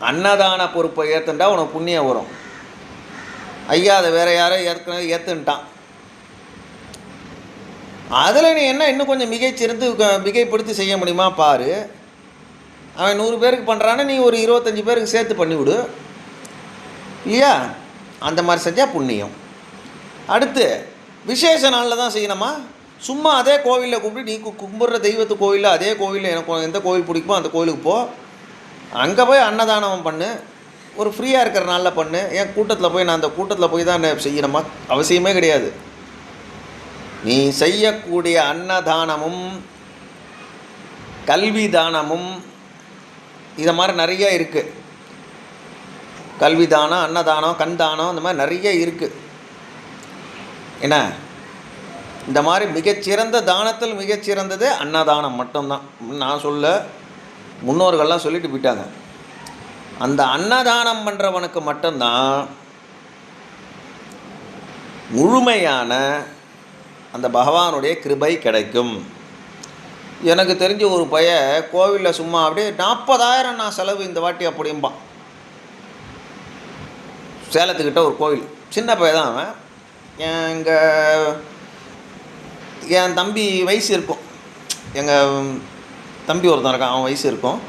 அன்னதான பொறுப்பை ஏற்றுண்டா உனக்கு புண்ணியம் வரும். ஐயா அதை வேறு யாரோ ஏற்றுன்ட்டான். அதில் நீ என்ன இன்னும் கொஞ்சம் மிகைப்படுத்தி செய்ய முடியுமா பாரு. அவன் 100 பேருக்கு பண்ணுறான்னு நீ ஒரு 25 பேருக்கு சேர்த்து பண்ணிவிடு இல்லையா? அந்த மாதிரி செஞ்சால் புண்ணியம். அடுத்து விசேஷ நாளில் தான் செய்யணுமா? சும்மா அதே கோவிலில் கூப்பிட்டு நீ கும்பிட்ற தெய்வத்து கோவிலில், அதே கோவிலில் எனக்கு எந்த கோவில் பிடிக்குமோ அந்த கோவிலுக்கு போ, அங்கே போய் அன்னதானம் பண்ணு, ஒரு ஃப்ரீயாக இருக்கிற நாளில் பண்ணு. ஏன் கூட்டத்தில் போய் நான் அந்த கூட்டத்தில் போய் தான் செய்யணுமா? அவசியமே கிடையாது. நீ செய்யக்கூடிய அன்னதானமும் கல்வி தானமும் இதை மாதிரி நிறைய இருக்குது. கல்வி தானம், அன்னதானம், கண் தானம், இந்த மாதிரி நிறைய இருக்குது. என்ன, இந்த மாதிரி மிகச்சிறந்த தானத்தில் மிகச்சிறந்தது அன்னதானம் மட்டும்தான். நான் சொல்ல, முன்னோர்கள்லாம் சொல்லிட்டு போயிட்டாங்க. அந்த அன்னதானம் பண்ணுறவனுக்கு மட்டும்தான் முழுமையான அந்த பகவானுடைய கிருபை கிடைக்கும். எனக்கு தெரிஞ்ச ஒரு பையன் கோவிலில் சும்மா அப்படியே 40,000 நான் செலவு இந்த வாட்டி அப்படிம்பான். சேலத்துக்கிட்ட ஒரு கோவில், சின்ன பையன் தான் அவன். என் தம்பி வயசு இருக்கும், எங்கள் தம்பி ஒருத்தன் இருக்கான், அவன் வயசு இருக்கும்.